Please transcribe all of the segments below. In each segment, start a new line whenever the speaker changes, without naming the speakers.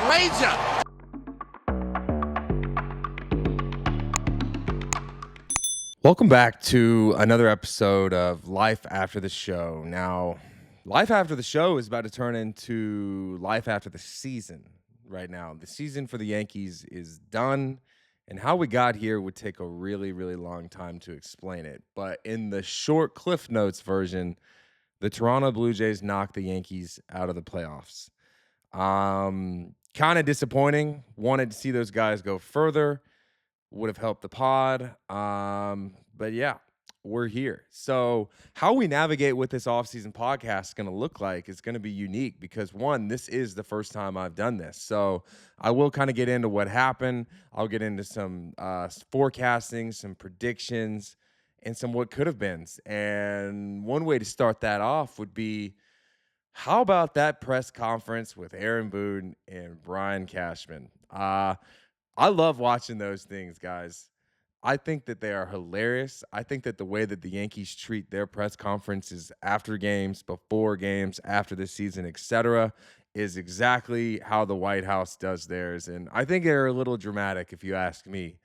wager.
Welcome back to another episode of Life After the Show. Now, Life After the Show is about to turn into Life After the Season right now. The season for the Yankees is done, and how we got here would take a really, really long time to explain it. But in the short Cliff Notes version, the Toronto Blue Jays knocked the Yankees out of the playoffs. Kind of disappointing. Wanted to see those guys go further. Would have helped the pod. But yeah, we're here. So how we navigate what this offseason podcast is going to look like is going to be unique because, one, this is the first time I've done this. So I will kind of get into what happened. I'll get into some forecasting, some predictions, and some what could have been. And one way to start that off would be, how about that press conference with Aaron Boone and Brian Cashman? I love watching those things, guys. I think that they are hilarious. I think that the way that the Yankees treat their press conferences after games, before games, after the season, etc., is exactly how the White House does theirs. And I think they're a little dramatic, if you ask me.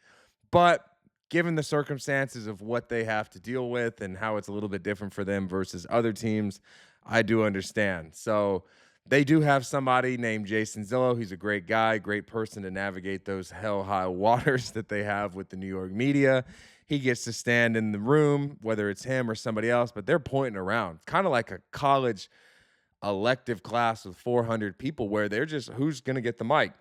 But given the circumstances of what they have to deal with and how it's a little bit different for them versus other teams, I do understand. So they do have somebody named Jason Zillow. He's a great guy, great person to navigate those hell-high waters that they have with the New York media. He gets to stand in the room, whether it's him or somebody else, but they're pointing around. It's kind of like a college elective class with 400 people where they're just, who's going to get the mic?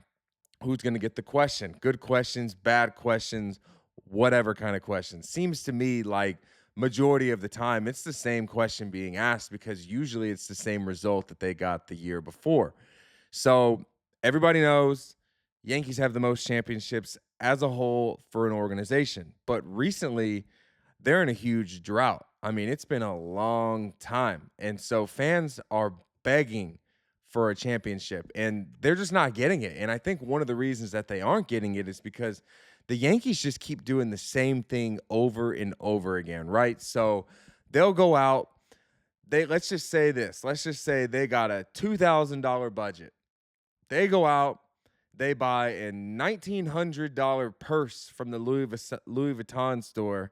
Who's going to get the question? Good questions, bad questions, whatever kind of questions. Seems to me like majority of the time it's the same question being asked because usually it's the same result that they got the year before. So everybody knows Yankees have the most championships as a whole for an organization. But recently, they're in a huge drought. I mean, it's been a long time. And so fans are begging for a championship, and they're just not getting it. And I think one of the reasons that they aren't getting it is because the Yankees just keep doing the same thing over and over again, right? So they'll go out. Let's just say this. Let's just say they got a $2,000 budget. They go out, they buy a $1,900 purse from the Louis Vuitton store,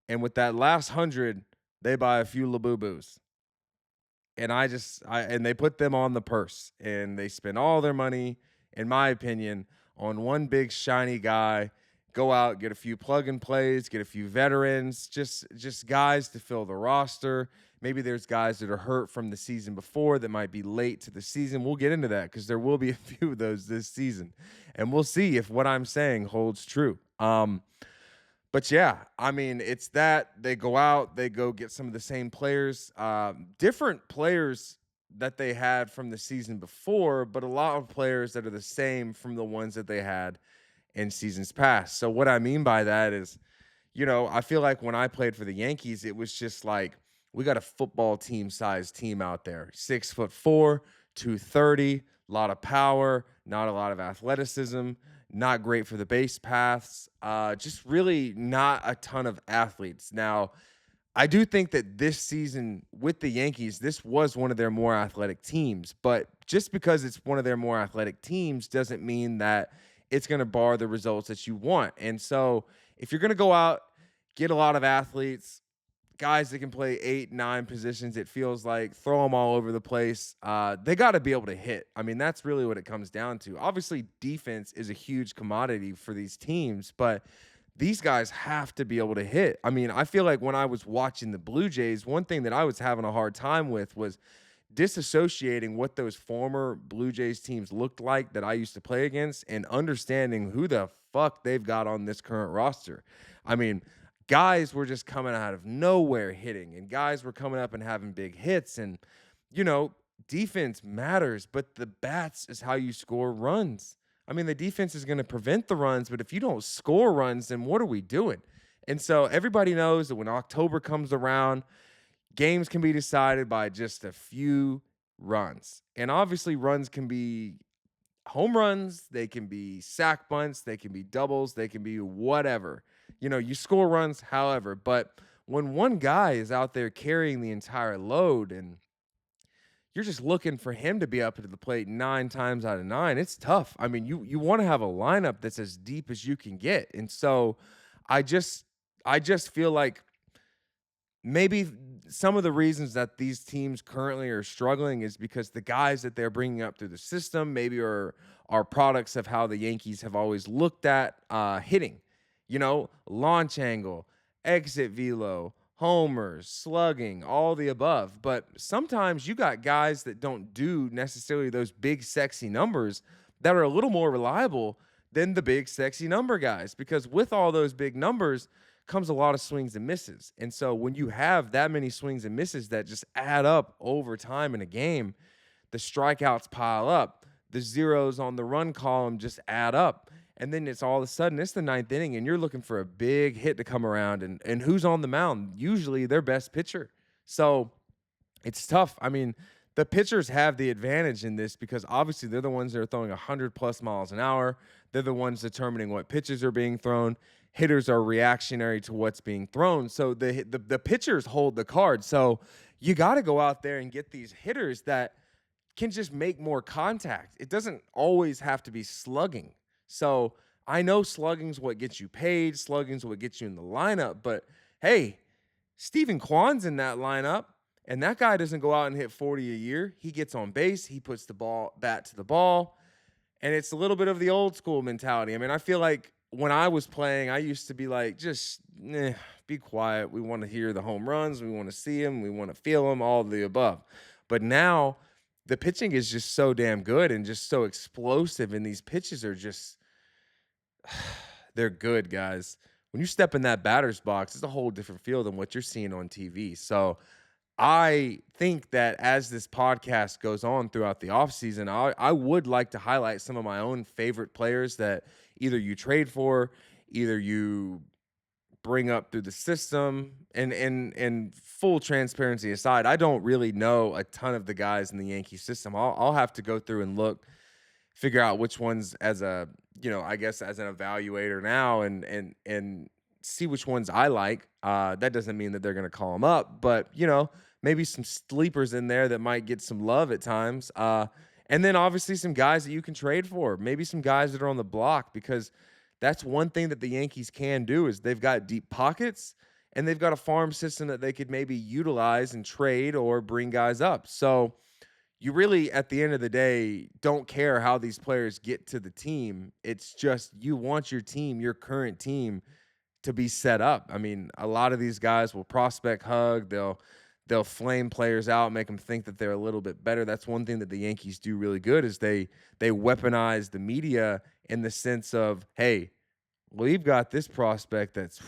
and with that last 100, they buy a few Labubus. And and they put them on the purse, and they spend all their money, in my opinion, on one big shiny guy. Go out, get a few plug and plays, get a few veterans, just guys to fill the roster. Maybe there's guys that are hurt from the season before that might be late to the season. We'll get into that because there will be a few of those this season, and we'll see if what I'm saying holds true. But yeah, I mean, it's that they go out, they go get some of the same players, different players that they had from the season before, but a lot of players that are the same from the ones that they had in seasons past. So what I mean by that is, I feel like when I played for the Yankees, it was just like we got a football team-sized team out there, 6'4", 230, a lot of power, not a lot of athleticism. Not great for the base paths, just really not a ton of athletes. Now, I do think that this season with the Yankees, this was one of their more athletic teams. But just because it's one of their more athletic teams doesn't mean that it's going to bar the results that you want. And so if you're going to go out, get a lot of athletes, guys that can play 8, 9 positions, it feels like, throw them all over the place. They got to be able to hit. I mean, that's really what it comes down to. Obviously, defense is a huge commodity for these teams, but these guys have to be able to hit. I mean, I feel like when I was watching the Blue Jays, one thing that I was having a hard time with was disassociating what those former Blue Jays teams looked like that I used to play against and understanding who the fuck they've got on this current roster. I mean, guys were just coming out of nowhere hitting, and guys were coming up and having big hits. And, defense matters, but the bats is how you score runs. I mean, the defense is going to prevent the runs, but if you don't score runs, then what are we doing? And so everybody knows that when October comes around, games can be decided by just a few runs. And obviously runs can be home runs, they can be sack bunts, they can be doubles, they can be whatever. You score runs, however, but when one guy is out there carrying the entire load and, you're just looking for him to be up to the plate 9 times out of 9. It's tough. I mean, you wanna have a lineup that's as deep as you can get, and so I just I just feel like maybe some of the reasons that these teams currently are struggling is because the guys that they're bringing up through the system maybe are products of how the Yankees have always looked at hitting. Launch angle, exit velo, homers, slugging, all the above. But sometimes you got guys that don't do necessarily those big sexy numbers that are a little more reliable than the big sexy number guys, because with all those big numbers comes a lot of swings and misses. And so when you have that many swings and misses that just add up over time in a game, the strikeouts pile up, the zeros on the run column just add up. And then it's all of a sudden it's the ninth inning and you're looking for a big hit to come around. And who's on the mound? Usually their best pitcher. So it's tough. I mean, the pitchers have the advantage in this because obviously they're the ones that are throwing 100 plus miles an hour. They're the ones determining what pitches are being thrown. Hitters are reactionary to what's being thrown. So the pitchers hold the card. So you got to go out there and get these hitters that can just make more contact. It doesn't always have to be slugging. So I know slugging's what gets you paid, slugging's what gets you in the lineup, but hey, Stephen Kwan's in that lineup, and that guy doesn't go out and hit 40 a year. He gets on base, he puts the bat to the ball, and it's a little bit of the old school mentality. I mean, I feel like when I was playing, I used to be like, just be quiet. We want to hear the home runs, we want to see them, we want to feel them, all of the above. But now the pitching is just so damn good and just so explosive, and these pitches are just they're good, guys. When you step in that batter's box, it's a whole different feel than what you're seeing on TV. So I think that as this podcast goes on throughout the offseason, I would like to highlight some of my own favorite players that either you trade for, either you bring up through the system. And full transparency aside, I don't really know a ton of the guys in the Yankee system. I'll have to go through and look, figure out which ones as a, I guess as an evaluator now and see which ones I like. That doesn't mean that they're going to call them up, but maybe some sleepers in there that might get some love at times. And then obviously some guys that you can trade for, maybe some guys that are on the block, because that's one thing that the Yankees can do is they've got deep pockets and they've got a farm system that they could maybe utilize and trade or bring guys up. So you really, at the end of the day, don't care how these players get to the team. It's just you want your team, your current team, to be set up. I mean, a lot of these guys will prospect hug. They'll flame players out, make them think that they're a little bit better. That's one thing that the Yankees do really good is they weaponize the media in the sense of, hey, we've got this prospect that's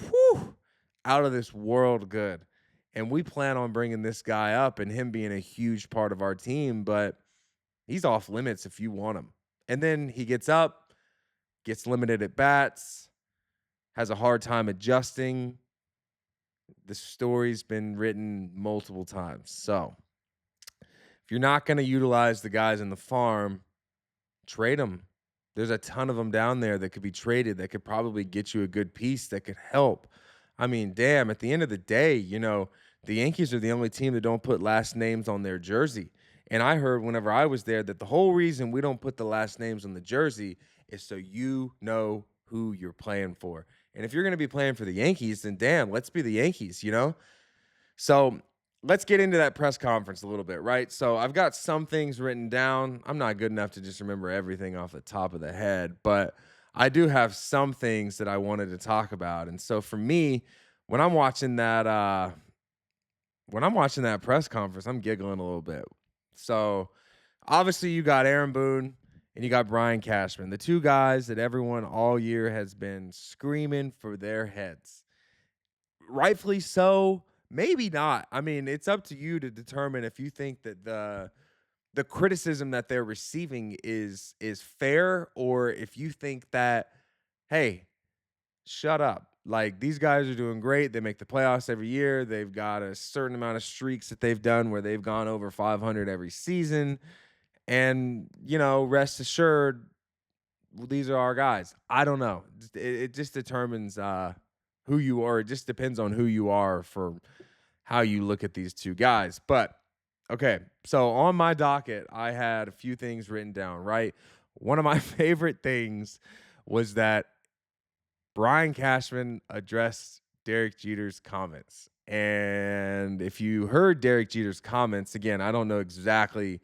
out of this world good. And we plan on bringing this guy up and him being a huge part of our team, but he's off limits if you want him. And then he gets up, gets limited at bats, has a hard time adjusting. The story's been written multiple times. So if you're not going to utilize the guys in the farm, trade them. There's a ton of them down there that could be traded that could probably get you a good piece that could help. I mean, damn, at the end of the day, the Yankees are the only team that don't put last names on their jersey. And I heard whenever I was there that the whole reason we don't put the last names on the jersey is so you know who you're playing for. And if you're going to be playing for the Yankees, then damn, let's be the Yankees, So let's get into that press conference a little bit, right? So I've got some things written down. I'm not good enough to just remember everything off the top of the head, but I do have some things that I wanted to talk about. And so for me, when I'm watching that press conference, I'm giggling a little bit. So obviously you got Aaron Boone and you got Brian Cashman, the two guys that everyone all year has been screaming for their heads. Rightfully so, maybe not. I mean, it's up to you to determine if you think that the criticism that they're receiving is fair, or if you think that, hey, shut up. Like, these guys are doing great. They make the playoffs every year. They've got a certain amount of streaks that they've done where they've gone over 500 every season. And, rest assured, these are our guys. I don't know. It just determines who you are. It just depends on who you are for how you look at these two guys. But Okay, so on my docket, I had a few things written down, right? One of my favorite things was that Brian Cashman addressed Derek Jeter's comments. And if you heard Derek Jeter's comments, again, I don't know exactly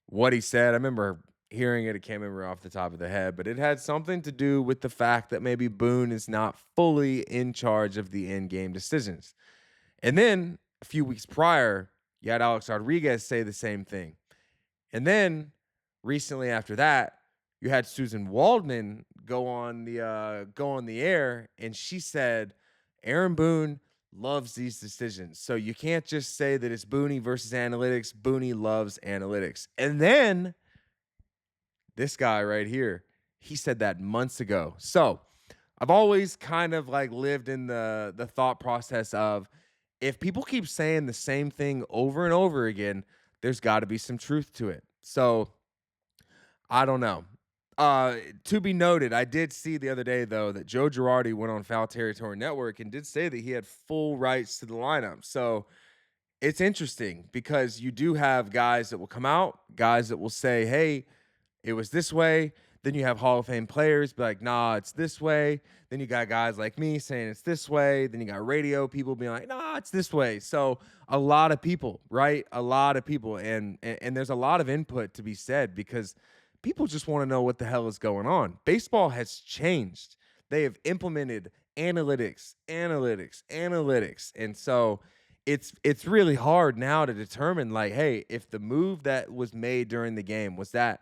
what he said. I remember hearing it. It can't remember off the top of the head, but it had something to do with the fact that maybe Boone is not fully in charge of the end game decisions. And then a few weeks prior, you had Alex Rodriguez say the same thing. And then recently after that, you had Susan Waldman go on the air, and she said Aaron Boone loves these decisions. So you can't just say that it's Booney versus analytics. Booney loves analytics. And then this guy right here, he said that months ago. So I've always kind of like lived in the thought process of if people keep saying the same thing over and over again, there's got to be some truth to it. So I don't know. To be noted, I did see the other day though that Joe Girardi went on Foul Territory Network and did say that he had full rights to the lineup. So it's interesting because you do have guys that will come out, guys that will say, "Hey, it was this way." Then you have Hall of Fame players be like, "Nah, it's this way." Then you got guys like me saying it's this way. Then you got radio people being like, "Nah, it's this way." So a lot of people, right? A lot of people, and there's a lot of input to be said because people just want to know what the hell is going on. Baseball has changed. They have implemented analytics, analytics, analytics, and so it's really hard now to determine like, hey, if the move that was made during the game was that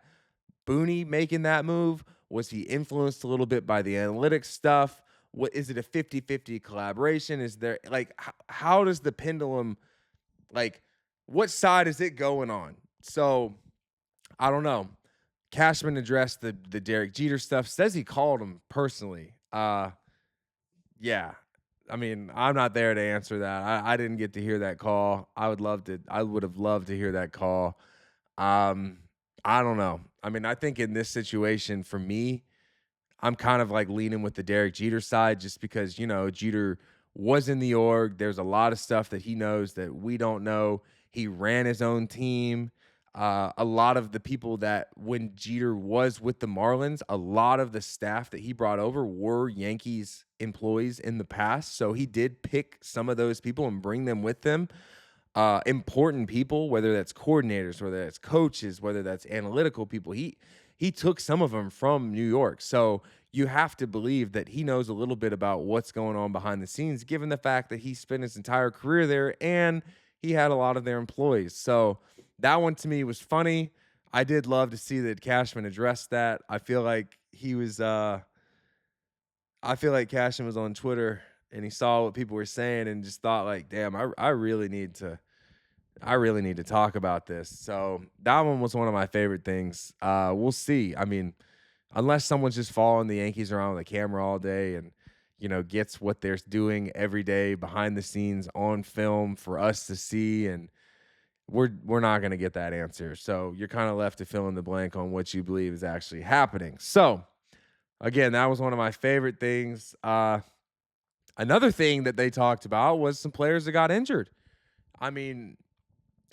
Booney making that move? Was he influenced a little bit by the analytics stuff? What is it, a 50-50 collaboration? Is there like how does the pendulum, like, what side is it going on? So I don't know. Cashman addressed the Derek Jeter stuff, says he called him personally. Yeah. I mean, I'm not there to answer that. I didn't get to hear that call. I would have loved to hear that call. Um, I don't know. I mean, I think in this situation, for me, I'm kind of like leaning with the Derek Jeter side just because, Jeter was in the org. There's a lot of stuff that he knows that we don't know. He ran his own team. A lot of the people that when Jeter was with the Marlins, a lot of the staff that he brought over were Yankees employees in the past. So he did pick some of those people and bring them with him. Important people, whether that's coordinators, whether that's coaches, whether that's analytical people. He took some of them from New York. So you have to believe that he knows a little bit about what's going on behind the scenes, given the fact that he spent his entire career there and he had a lot of their employees. So that one to me was funny. I did love to see that Cashman addressed that. I feel like Cashman was on Twitter and he saw what people were saying and just thought like, damn, I really need to talk about this. So that one was one of my favorite things. We'll see. I mean, unless someone's just following the Yankees around with a camera all day and, gets what they're doing every day behind the scenes on film for us to see, and we're not going to get that answer. So you're kind of left to fill in the blank on what you believe is actually happening. So again, that was one of my favorite things. Another thing that they talked about was some players that got injured. I mean,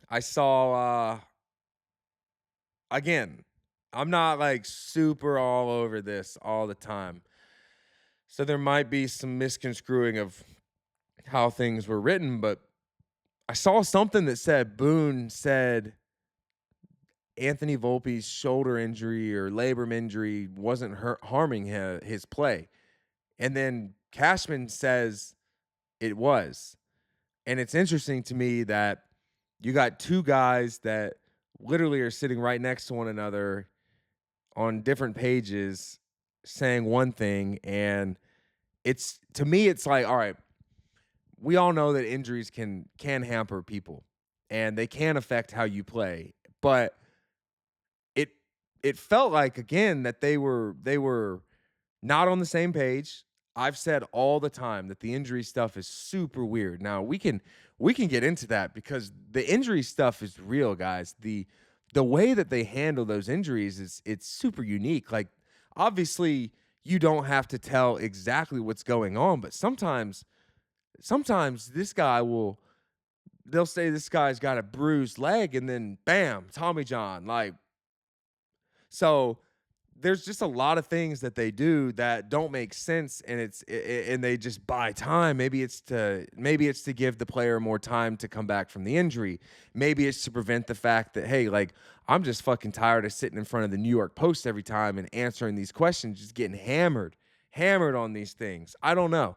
I saw again, I'm not like super all over this all the time. So there might be some misconstruing of how things were written, but I saw something that said Boone said Anthony Volpe's shoulder injury or labrum injury wasn't harming his play. And then Cashman says it was. And it's interesting to me that you got two guys that literally are sitting right next to one another on different pages saying one thing. And it's, to me, it's like, all right, we all know that injuries can hamper people and they can affect how you play. But it it felt like again that they were not on the same page. I've said all the time that the injury stuff is super weird. Now we can get into that because the injury stuff is real, guys. The way that they handle those injuries it's super unique. Like obviously you don't have to tell exactly what's going on, but sometimes this guy will they'll say this guy's got a bruised leg, and then bam, Tommy John. Like, so there's just a lot of things that they do that don't make sense, and and they just buy time. Maybe it's to give the player more time to come back from the injury. Maybe it's to prevent the fact that, hey, like, I'm just fucking tired of sitting in front of the New York Post every time and answering these questions, just getting hammered on these things. I don't know.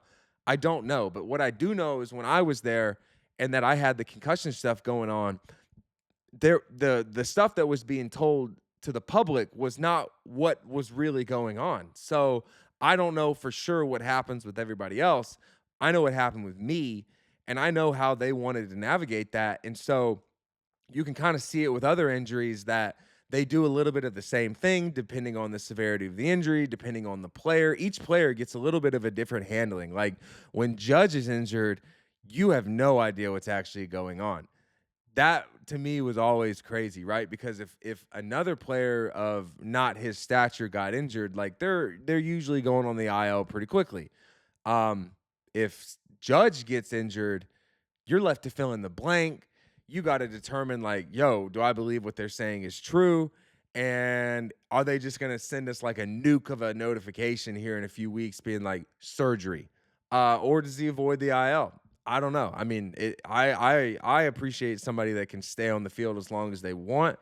But what I do know is when I was there and that I had the concussion stuff going on, the stuff that was being told to the public was not what was really going on. So I don't know for sure what happens with everybody else. I know what happened with me, and I know how they wanted to navigate that. And so you can kind of see it with other injuries that they do a little bit of the same thing depending on the severity of the injury, depending on the player. Each player gets a little bit of a different handling. Like when Judge is injured, you have no idea what's actually going on. That to me was always crazy, right? Because if another player of not his stature got injured, like they're usually going on the IL pretty quickly. Um, if Judge gets injured, you're left to fill in the blank. You got to determine, like, yo, do I believe what they're saying is true? And are they just going to send us like a nuke of a notification here in a few weeks being like surgery? Or does he avoid the IL? I don't know. I mean, I appreciate somebody that can stay on the field as long as they want.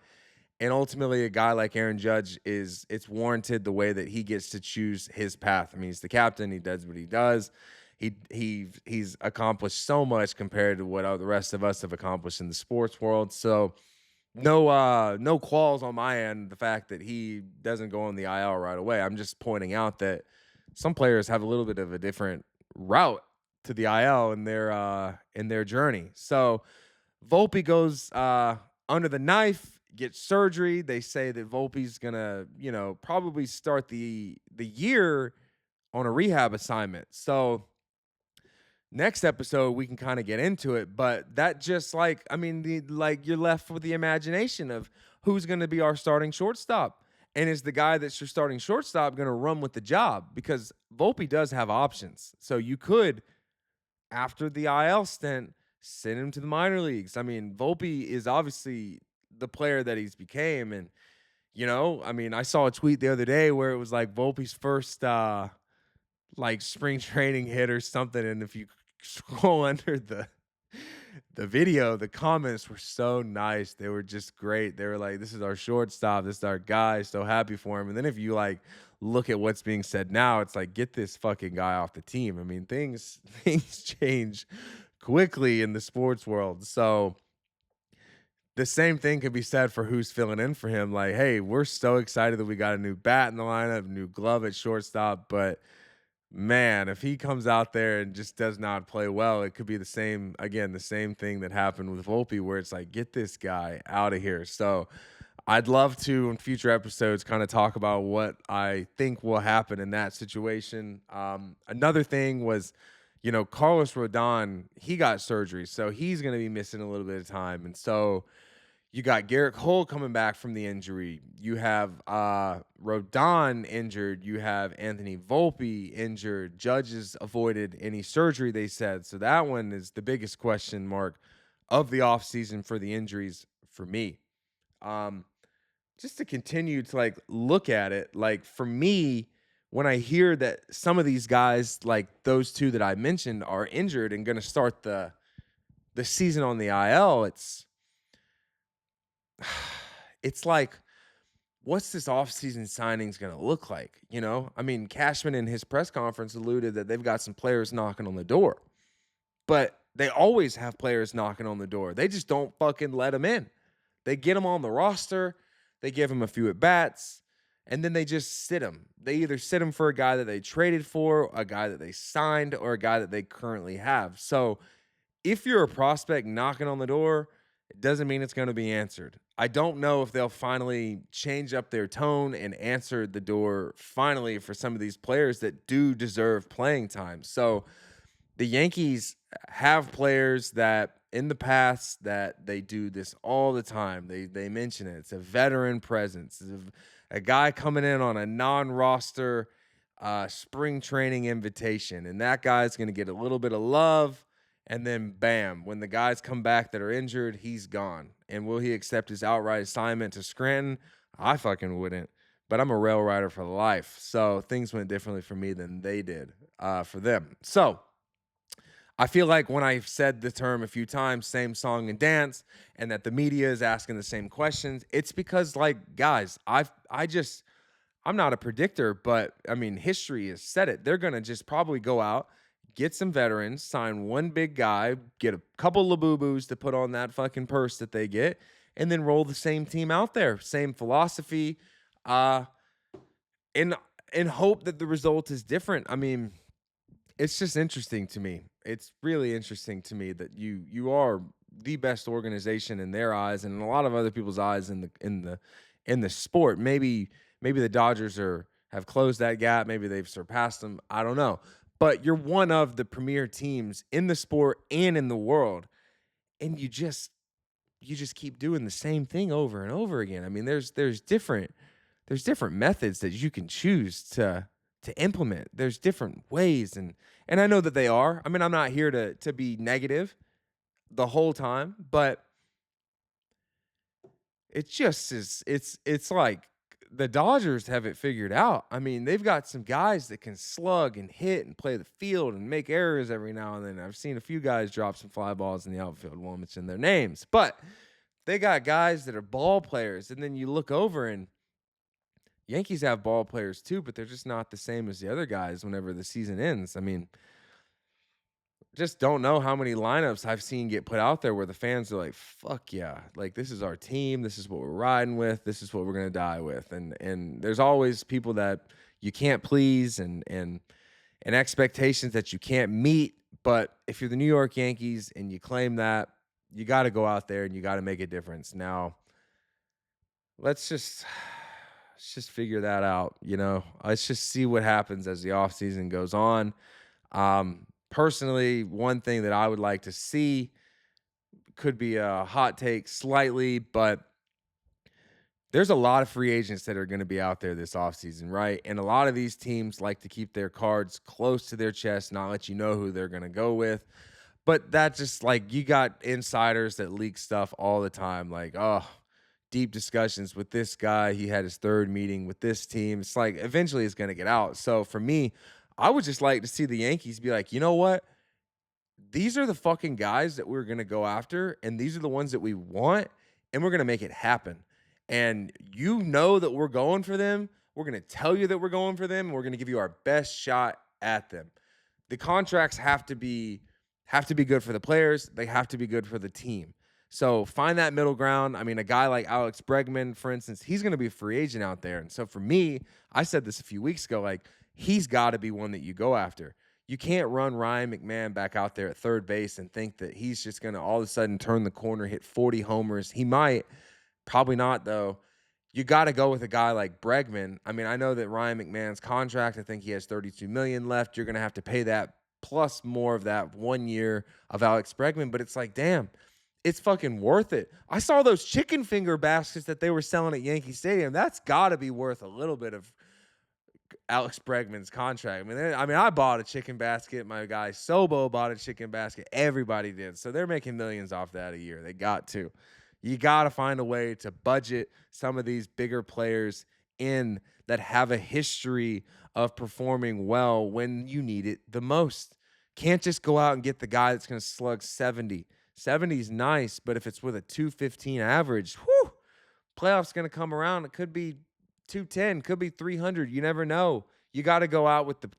And ultimately, a guy like Aaron Judge it's warranted the way that he gets to choose his path. I mean, he's the captain. He does what he does. He's accomplished so much compared to what the rest of us have accomplished in the sports world. So no qualms on my end. The fact that he doesn't go on the IL right away. I'm just pointing out that some players have a little bit of a different route to the IL in their journey. So Volpe goes under the knife, gets surgery. They say that Volpe's gonna, probably start the year on a rehab assignment. So next episode we can kind of get into it, but that just like, I mean, you're left with the imagination of who's gonna be our starting shortstop. And is the guy that's your starting shortstop gonna run with the job? Because Volpe does have options. So you could, after the IL stint, send him to the minor leagues. I mean, Volpe is obviously the player that he's became. And, I mean, I saw a tweet the other day where it was like Volpe's first like spring training hit or something. And if you scroll under the video, the comments were so nice. They were just great. They were like, this is our shortstop, this is our guy, so happy for him. And then if you like look at what's being said now, it's like, get this fucking guy off the team. I mean, things things change quickly in the sports world. So the same thing could be said for who's filling in for him. Like, hey, we're so excited that we got a new bat in the lineup, new glove at shortstop, but man, if he comes out there and just does not play well, it could be the same thing that happened with Volpe, where it's like, get this guy out of here. So I'd love to, in future episodes, kind of talk about what I think will happen in that situation. Another thing was, Carlos Rodon, he got surgery, so he's going to be missing a little bit of time. And so you got Garrett Cole coming back from the injury. You have Rodon injured. You have Anthony Volpe injured. Judges avoided any surgery, they said. So that one is the biggest question mark of the offseason for the injuries for me. Just to continue to like look at it, like for me, when I hear that some of these guys, like those two that I mentioned, are injured and going to start the season on the IL, it's like, what's this offseason signings going to look like? I mean, Cashman in his press conference alluded that they've got some players knocking on the door, but they always have players knocking on the door. They just don't fucking let them in. They get them on the roster, they give them a few at bats, and then they just sit them. They either sit them for a guy that they traded for, a guy that they signed, or a guy that they currently have. So if you're a prospect knocking on the door, it doesn't mean it's going to be answered. I don't know if they'll finally change up their tone and answer the door finally for some of these players that do deserve playing time. So the Yankees have players that in the past that they do this all the time. They mention it. It's a veteran presence. It's a guy coming in on a non-roster spring training invitation, and that guy's going to get a little bit of love And then bam, when the guys come back that are injured, he's gone. And will he accept his outright assignment to Scranton? I fucking wouldn't. But I'm a rail rider for life. So things went differently for me than they did for them. So I feel like when I've said the term a few times, same song and dance, and that the media is asking the same questions, it's because, like, guys, I'm not a predictor, but I mean, history has said it. They're gonna just probably go out, get some veterans, sign one big guy, get a couple of boo-boos to put on that fucking purse that they get, and then roll the same team out there, same philosophy, uh, in in hope that the result is different. I mean, it's just interesting to me. It's really interesting to me that you are the best organization in their eyes and in a lot of other people's eyes in the sport. Maybe the Dodgers have closed that gap. Maybe they've surpassed them. I don't know. But you're one of the premier teams in the sport and in the world, and you just keep doing the same thing over and over again. I mean, there's different methods that you can choose to implement. There's different ways, and I know that they are. I mean, I'm not here to be negative the whole time, but it just is it's like the Dodgers have it figured out. I mean, they've got some guys that can slug and hit and play the field and make errors every now and then. I've seen a few guys drop some fly balls in the outfield, won't mention their names, but they got guys that are ball players. And then you look over and Yankees have ball players too, but they're just not the same as the other guys whenever the season ends. I mean, just don't know how many lineups I've seen get put out there where the fans are like, "Fuck yeah. Like this is our team. This is what we're riding with. This is what we're going to die with." And there's always people that you can't please and expectations that you can't meet, but if you're the New York Yankees and you claim that, you got to go out there and you got to make a difference. Now, let's just let's just figure that out, you know. Let's just see what happens as the offseason goes on. Personally, one thing that I would like to see could be a hot take slightly, but there's a lot of free agents that are going to be out there this offseason, right? And a lot of these teams like to keep their cards close to their chest, not let you know who they're going to go with. But that just like you got insiders that leak stuff all the time, like, oh, deep discussions with this guy. He had his third meeting with this team. It's like eventually it's going to get out. So for me, I would just like to see the Yankees be like, you know what? These are the fucking guys that we're going to go after, and these are the ones that we want, and we're going to make it happen. And you know that we're going for them. We're going to tell you that we're going for them, and we're going to give you our best shot at them. The contracts have to be good for the players. They have to be good for the team. So find that middle ground. I mean, a guy like Alex Bregman, for instance, he's going to be a free agent out there. And so for me, I said this a few weeks ago, like he's got to be one that you go after. You can't run Ryan McMahon back out there at third base and think that he's just going to all of a sudden turn the corner, hit 40 homers. He might, probably not though. You got to go with a guy like Bregman. I mean, I know that Ryan McMahon's contract, I think he has $32 million left. You're going to have to pay that plus more of that 1 year of Alex Bregman, but it's like, damn, it's fucking worth it. I saw those chicken finger baskets that they were selling at Yankee Stadium. That's got to be worth a little bit of Alex Bregman's contract. I bought a chicken basket. My guy Sobo bought a chicken basket. Everybody did. So they're making millions off that a year. They got to. You got to find a way to budget some of these bigger players in that have a history of performing well when you need it the most. Can't just go out and get the guy that's going to slug 70. 70 is nice, but if it's with a 215 average, whew, playoffs going to come around. It could be 210, could be 300. You never know. You got to go out with the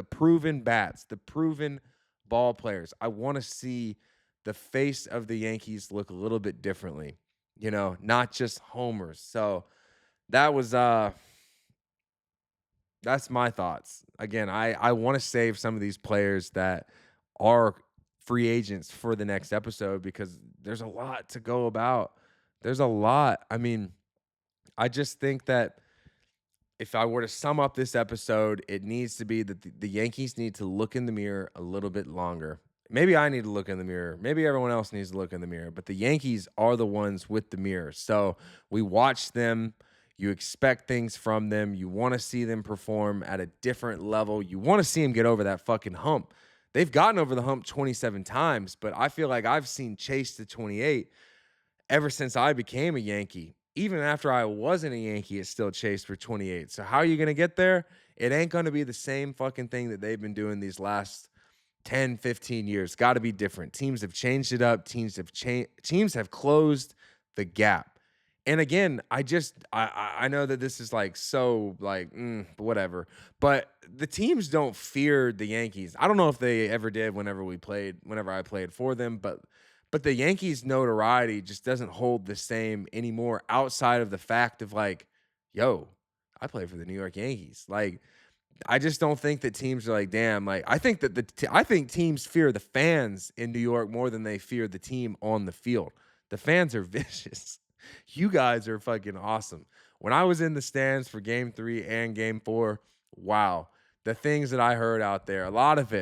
proven bats, the proven ball players. I want to see the face of the Yankees look a little bit differently, not just homers. So that was that's my thoughts. Again, I want to save some of these players that are free agents for the next episode because there's a lot to go about. There's a lot. I mean, I just think that if I were to sum up this episode, it needs to be that the Yankees need to look in the mirror a little bit longer. Maybe I need to look in the mirror. Maybe everyone else needs to look in the mirror, but the Yankees are the ones with the mirror. So we watch them. You expect things from them. You want to see them perform at a different level. You want to see them get over that fucking hump. They've gotten over the hump 27 times, but I feel like I've seen Chase to 28 ever since I became a Yankee. Even after I wasn't a Yankee, it still chased for 28. So how are you going to get there? It ain't going to be the same fucking thing that they've been doing these last 10, 15 years. Got to be different. Teams have changed it up. Teams have closed the gap. And again, I know that this is like so like whatever, but the teams don't fear the Yankees. I don't know if they ever did whenever I played for them, but the Yankees notoriety just doesn't hold the same anymore outside of the fact of like, yo, I play for the New York Yankees. Like I just don't think that teams are like, damn, like I think that I think teams fear the fans in New York more than they fear the team on the field. The fans are vicious. You guys are fucking awesome. When I was in the stands for game 3 and game 4, wow. The things that I heard out there, a lot of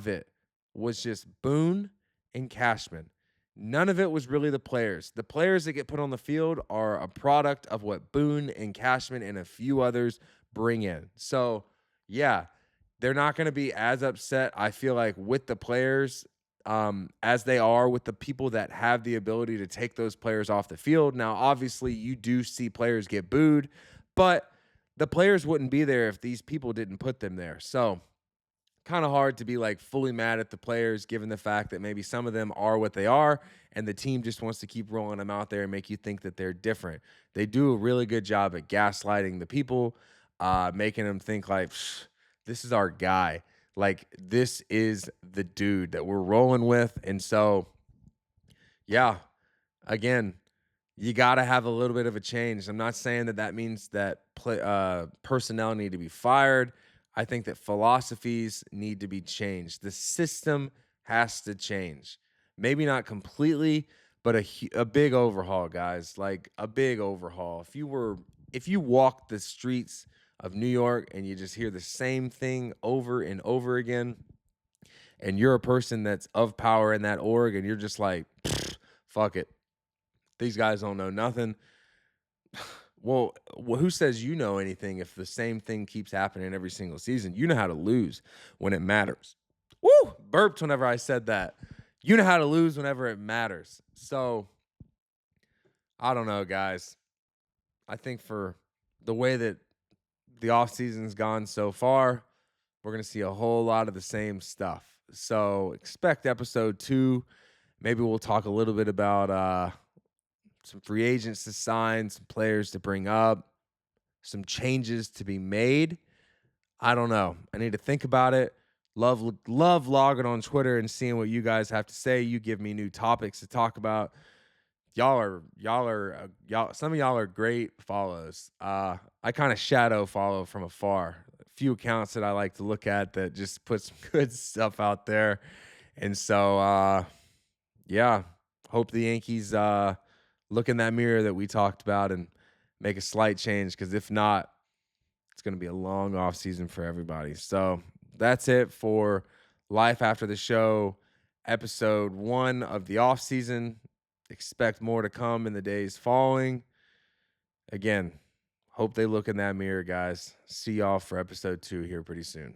it was just Boone and Cashman. None of it was really the players. The players that get put on the field are a product of what Boone and Cashman and a few others bring in. So, yeah, they're not going to be as upset, I feel like, with the players as they are with the people that have the ability to take those players off the field. Now, obviously, you do see players get booed, but the players wouldn't be there if these people didn't put them there. So, kind of hard to be like fully mad at the players given the fact that maybe some of them are what they are and the team just wants to keep rolling them out there and make you think that they're different. They do a really good job at gaslighting the people, making them think like this is our guy. Like this is the dude that we're rolling with. And so, yeah, again, you got to have a little bit of a change. I'm not saying that means that personnel need to be fired. I think that philosophies need to be changed. The system has to change. Maybe not completely, but a big overhaul, guys. Like a big overhaul. If you walk the streets of New York and you just hear the same thing over and over again, and you're a person that's of power in that org, and you're just like, fuck it. These guys don't know nothing. Well, who says you know anything if the same thing keeps happening every single season? You know how to lose when it matters. Woo! Burped whenever I said that. You know how to lose whenever it matters. So, I don't know, guys. I think for the way that the offseason's gone so far, we're going to see a whole lot of the same stuff. So, expect episode 2. Maybe we'll talk a little bit about some free agents to sign, some players to bring up, some changes to be made. I don't know. I need to think about it. Love logging on Twitter and seeing what you guys have to say. You give me new topics to talk about. Y'all some of y'all are great follows. I kind of shadow follow from afar. A few accounts that I like to look at that just put some good stuff out there. And so yeah, hope the Yankees look in that mirror that we talked about and make a slight change, because if not, it's going to be a long off season for everybody. So that's it for Life After the Show, episode 1 of the off season. Expect more to come in the days following. Again, hope they look in that mirror, guys. See y'all for episode 2 here pretty soon.